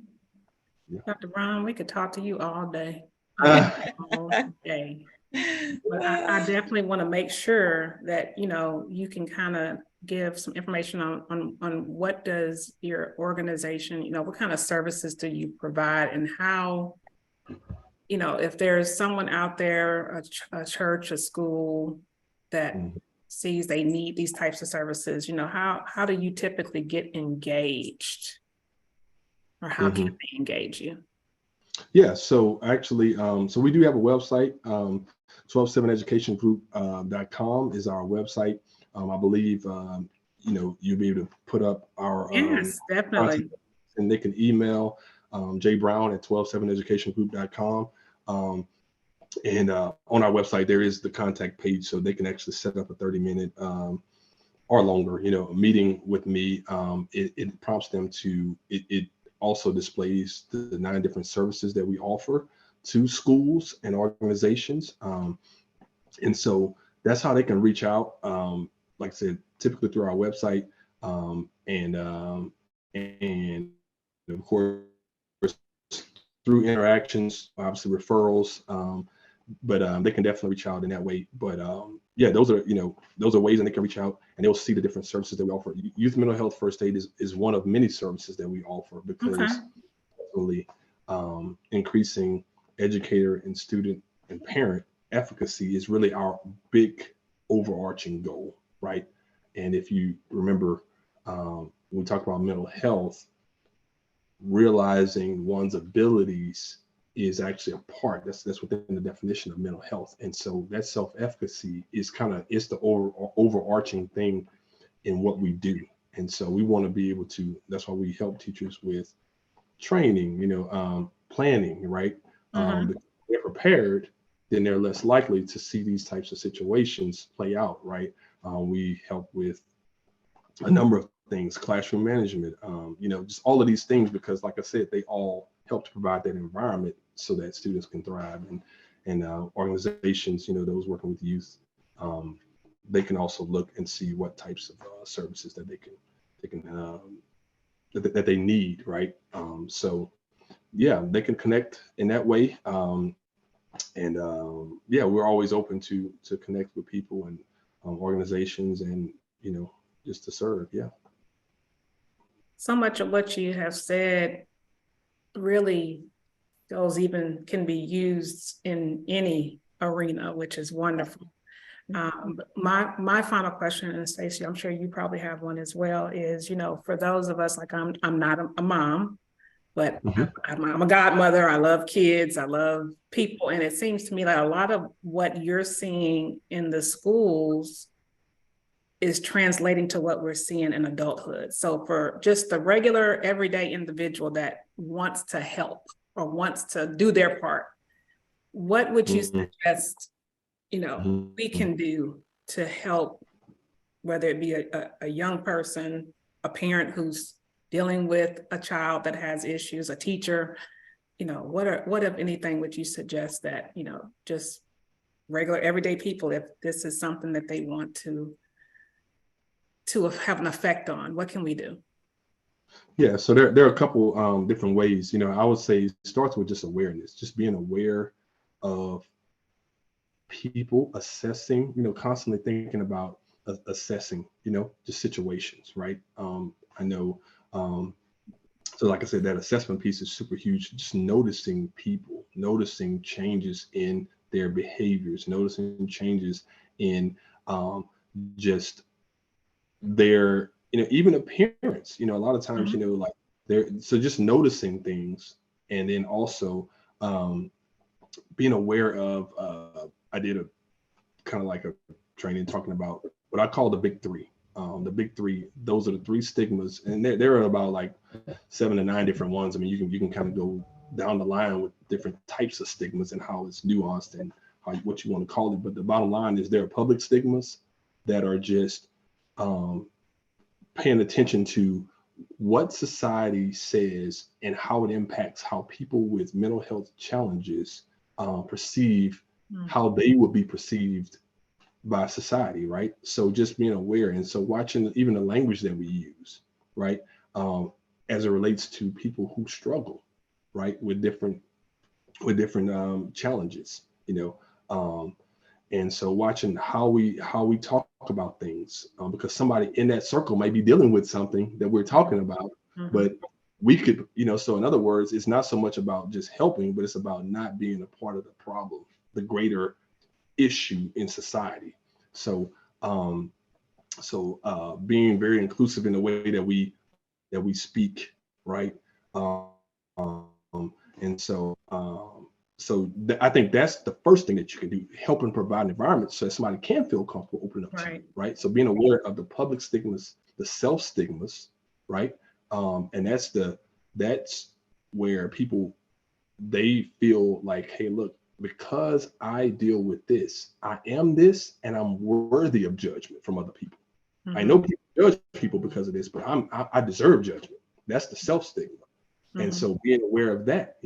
Dr. Brown, we could talk to you all day. All day. But I definitely want to make sure that, you can kind of give some information on what does your organization, what kind of services do you provide, and how, if there's someone out there, a church, a school that sees they need these types of services, how do you typically get engaged, or how can they engage you? Yeah, so actually, so we do have a website, 127educationgroup.com is our website. I believe, you'll be able to put up our yes, definitely, and they can email jbrown@127educationgroup.com. And on our website, there is the contact page, so they can actually set up a 30-minute or longer, meeting with me. It prompts them to, it also displays the 9 different services that we offer to schools and organizations. And so that's how they can reach out. Like I said, typically through our website, and of course through interactions, obviously referrals. but they can definitely reach out in that way. But yeah, those are those are ways that they can reach out, and they'll see the different services that we offer. Youth mental health first aid is one of many services that we offer, Okay. because really increasing educator and student and parent efficacy is really our big overarching goal, right? And if you remember, when we talk about mental health, realizing one's abilities is actually a part that's within the definition of mental health. And so that self-efficacy is it's the overarching thing in what we do. And so we want to be able to, that's why we help teachers with training, planning, right? If they're prepared, then they're less likely to see these types of situations play out, right? We help with a number of things, classroom management, just all of these things, because like I said, they all help to provide that environment so that students can thrive. And organizations, those working with youth, they can also look and see what types of services that that they need, right? So yeah, they can connect in that way. Yeah, we're always open to connect with people and organizations, and just to serve. Yeah. So much of what you have said really can be used in any arena, which is wonderful. My final question, and Stacey, I'm sure you probably have one as well, is, for those of us, like I'm not a mom, but I'm a godmother. I love kids. I love people. And it seems to me like a lot of what you're seeing in the schools is translating to what we're seeing in adulthood. So for just the regular everyday individual that wants to help or wants to do their part, what would you suggest, we can do to help, whether it be a young person, a parent who's dealing with a child that has issues, a teacher, what if anything would you suggest that, just regular everyday people, if this is something that they want to have an effect on, what can we do? Yeah, so there are a couple different ways. I would say it starts with just awareness, just being aware of people, assessing, constantly thinking about assessing, just situations, right? I know, so like I said, that assessment piece is super huge. Just noticing people, noticing changes in their behaviors, noticing changes in just their, even appearance, a lot of times, like so just noticing things. And then also being aware of, I did a kind of like a training talking about what I call the big three. The big three, those are the three stigmas, and there are about like 7 to 9 different ones. I mean, you can kind of go down the line with different types of stigmas and how it's nuanced and what you want to call it. But the bottom line is there are public stigmas that are just paying attention to what society says and how it impacts how people with mental health challenges perceive how they would be perceived by society, right? So just being aware, and so watching even the language that we use, right, as it relates to people who struggle, right, with different challenges, and so watching how we talk about things, because somebody in that circle might be dealing with something that we're talking about, but we could, so in other words, it's not so much about just helping, but it's about not being a part of the problem, the greater issue in society. So being very inclusive in the way that we speak, right? And so I think that's the first thing that you can do, help and provide an environment so that somebody can feel comfortable opening up to you, right? So being aware of the public stigmas, the self stigmas, right? And that's where people, they feel like, hey, look, because I deal with this, I am this, and I'm worthy of judgment from other people. I know people judge people because of this, but I deserve judgment. That's the self stigma. And so being aware of that,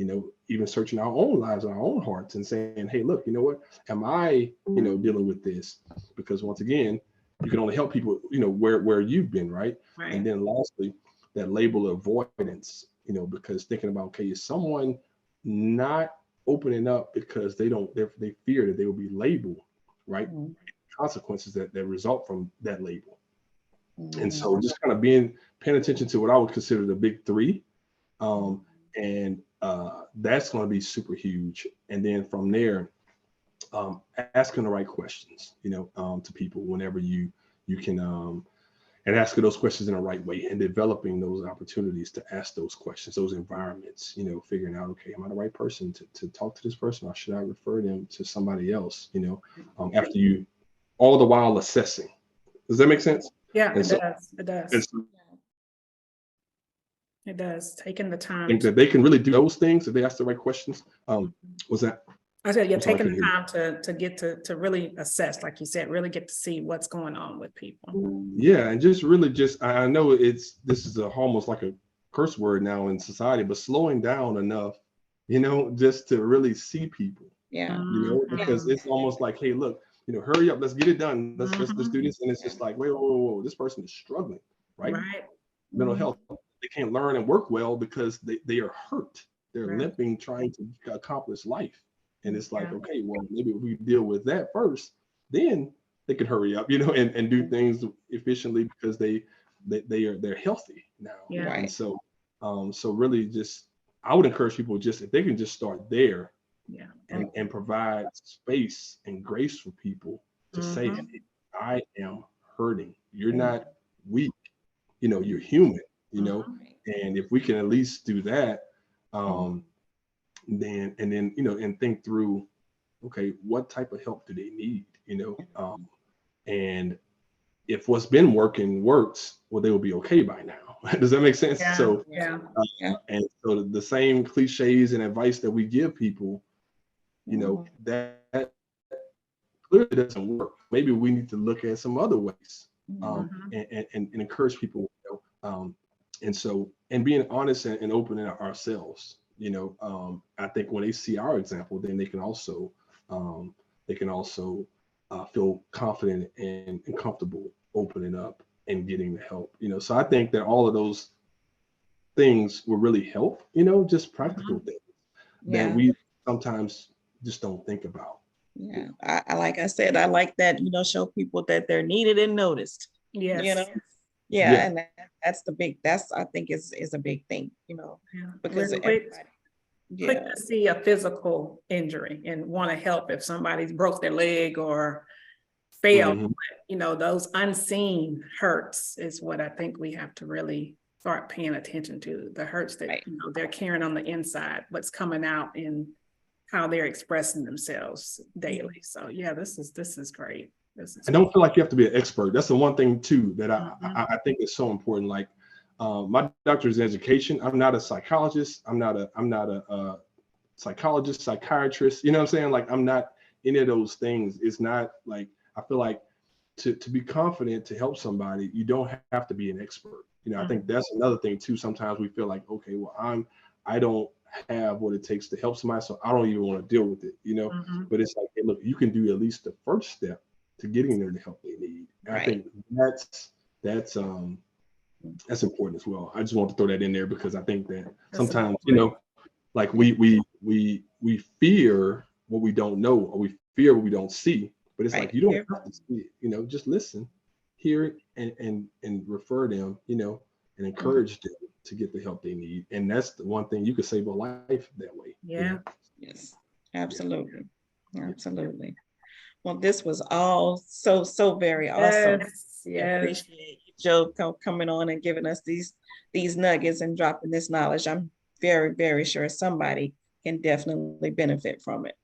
even searching our own lives and our own hearts and saying, hey, look, you know what, am I, dealing with this? Because once again, you can only help people, where you've been, right? And then lastly, that label of avoidance, because thinking about, okay, is someone not opening up because they fear that they will be labeled, right? Mhm. Consequences that result from that label. And Mhm. so just kind of paying attention to what I would consider the big three. And that's going to be super huge. And then from there, asking the right questions, to people whenever you can, and asking those questions in the right way and developing those opportunities to ask those questions, those environments, figuring out, okay, am I the right person to talk to this person, or should I refer them to somebody else, after you, all the while assessing. Does that make sense? Yeah, And it so, does. It and does. so It does. Taking the I time think to, that they can really do those things if they ask the right questions. Was that? I said, yeah, I'm sorry, I taking couldn't the hear time to get to really assess, like you said, really get to see what's going on with people. you. Yeah, and just really I know this is almost like a curse word now in society, but slowing down enough, just to really see people, Yeah. because Mhm. it's almost like, hey, look, hurry up, let's get it done. Let's Mhm. do this. And it's just like, wait, whoa, whoa, whoa, this person is struggling, right? Right, Mental Mhm. health. They can't learn and work well because they are hurt. They're right. limping, trying to accomplish life. And it's like, Yeah. okay, well, maybe if we deal with that first, then they can hurry up, and do things efficiently because they're healthy now. Yeah. And Right. so really just I would encourage people, just if they can just start there Yeah. and provide space and grace for people to say, Mhm. hey, I am hurting. You're Mhm. not weak, you're human, Mhm. Right. and if we can at least do that, then and think through, okay, what type of help do they need, and if what's been working works, well, they will be okay by now. Does that make sense? Yeah. So Yeah. Yeah. Yeah. and so the same cliches and advice that we give people, Mhm. that clearly doesn't work. Maybe we need to look at some other ways, Mhm. and encourage people, and so, and being honest and open in ourselves, I think when they see our example, then um, they can also feel confident and comfortable opening up and getting the help, so I think that all of those things will really help, just practical Mhm. things that Yeah. we sometimes just don't think about. Yeah. Like I said, I like that, show people that they're needed and noticed, you know? Yes. Yeah. Yeah. And that's I think is a big thing, Yeah. because We're everybody, quick yeah. to see a physical injury and want to help if somebody's broke their leg or failed. Mhm. Those unseen hurts is what I think we have to really start paying attention to. The hurts that Right. they're carrying on the inside, what's coming out in how they're expressing themselves daily. So yeah, this is great. This is And don't feel like you have to be an expert. That's the one thing too that Mhm. I think is so important. Like, my doctor's in education. I'm not a psychologist. I'm not a psychologist, psychiatrist. You know what I'm saying? Like, I'm not any of those things. It's not like, I feel like to be confident to help somebody, you don't have to be an expert. I think that's another thing too. Sometimes we feel like, okay, well, I don't have what it takes to help somebody, so I don't even want to deal with it. Mhm. But it's like, hey, look, you can do at least the first step to getting there the help they need. And I Right. think that's important as well. I just want to throw that in there because I think that That's sometimes, great. like Yeah. we fear what we don't know, or we fear what we don't see. But it's like, Right. you don't Yeah. have to see it. Just listen, hear it, and refer them, and Mhm. encourage them to get the help they need. And that's the one thing, you could save a life that way. Yeah. Yes. Yeah. Absolutely. Yeah. Absolutely. Well, this was all so very awesome. Yes. I Yes. appreciate you, Joe, coming on and giving us these nuggets and dropping this knowledge. I'm very sure somebody can definitely benefit from it.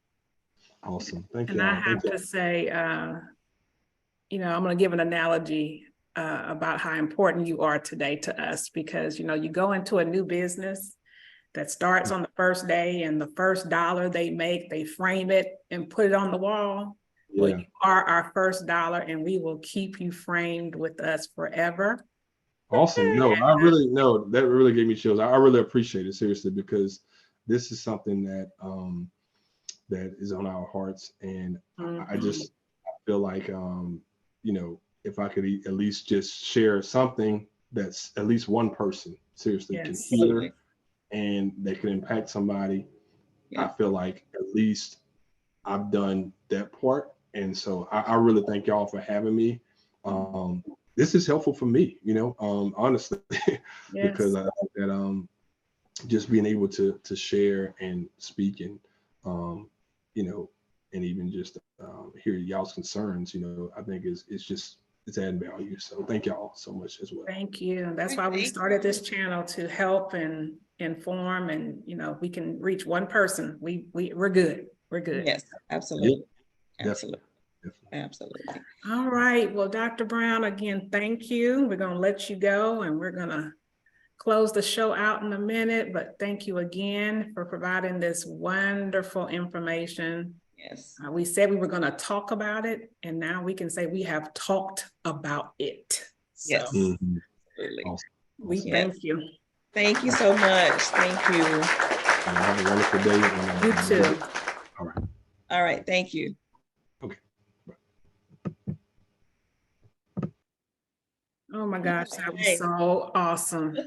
Awesome. Thank And I y'all. have Thank to y'all. say, I'm going to give an analogy about how important you are today to us because, you go into a new business that starts on the first day and the first dollar they make, they frame it and put it on the wall. Well, Yeah. you are our first dollar and we will keep you framed with us forever. Awesome. No, I really, no, that really gave me chills. I really appreciate it, seriously, because this is something that is on our hearts. And I Mhm. just feel like, if I could at least just share something that's at least one person seriously can Yes. hear, Absolutely. and that can impact somebody, Yeah. I feel like at least I've done that part. And so I really thank y'all for having me. This is helpful for me, honestly, because Yes. I think that just being able to share and speak and and even just hear y'all's concerns, I think it's adding value. So thank y'all so much as well. Thank you. That's why we Thank started you. this channel, to help and inform, and we can reach one person. We're good. We're good. Yes, absolutely. Yeah, Absolutely. definitely. Absolutely. All right. Well, Dr. Brown, again, thank you. We're going to let you go, and we're going to close the show out in a minute, but thank you again for providing this wonderful information. Yes. We said we were going to talk about it, and now we can say we have talked about it. So Yes. Absolutely. Awesome. we Yes. thank you. Thank you so much. Thank you. Have a wonderful day. You too. All right. All right. Thank you. Okay. Oh my gosh, that was so awesome.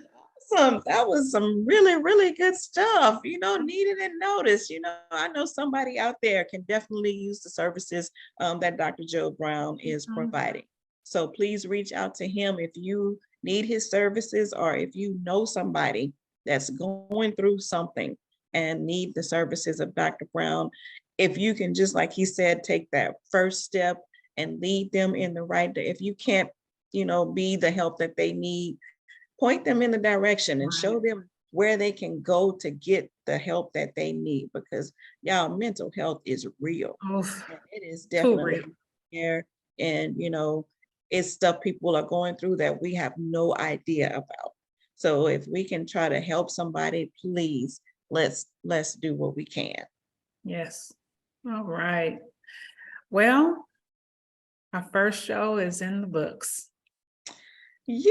Awesome. That was some really, really good stuff, needed and noticed. I know somebody out there can definitely use the services that Dr. Joe Brown is providing. So please reach out to him if you need his services, or if you know somebody that's going through something and need the services of Dr. Brown. If you can, just like he said, take that first step and lead them in the right day. If you can't, be the help that they need, point them in the direction and show them where they can go to get the help that they need, because y'all, mental health is real. And it is definitely here. And, it's stuff people are going through that we have no idea about. So if we can try to help somebody, please, let's do what we can. Yes. All right. Well, our first show is in the books. Yeah.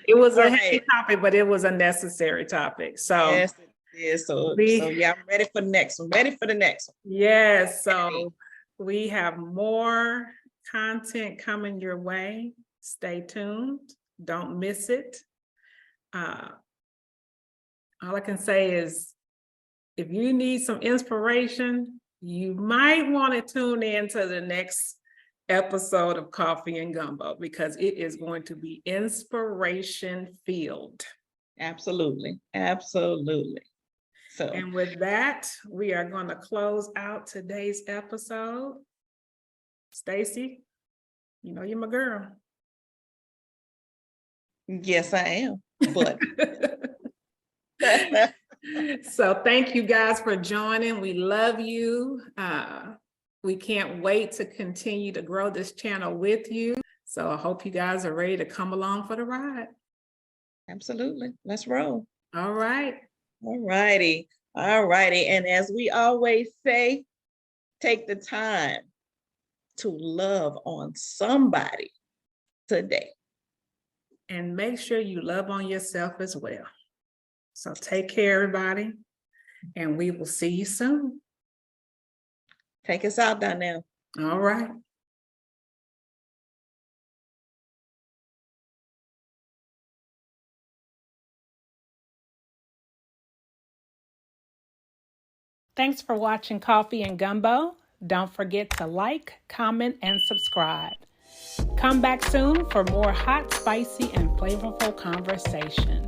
It was a heavy topic, but it was a necessary topic. So yes, it is. So yeah, I'm ready for the next one. Ready for the next one. Yes. So we have more content coming your way. Stay tuned. Don't miss it. All I can say is, if you need some inspiration, you might want to tune in to the next episode of Coffee and Gumbo, because it is going to be inspiration filled. Absolutely. Absolutely. So, and with that, we are going to close out today's episode. Stacy, you're my girl. Yes, I am. But so thank you guys for joining. We love you. We can't wait to continue to grow this channel with you. So I hope you guys are ready to come along for the ride. Absolutely. Let's roll. All right. All righty. All righty. And as we always say, take the time to love on somebody today. And make sure you love on yourself as well. So take care, everybody. And we will see you soon. Take us out, Donnell. All right. Thanks for watching Coffee and Gumbo. Don't forget to like, comment, and subscribe. Come back soon for more hot, spicy, and flavorful conversation.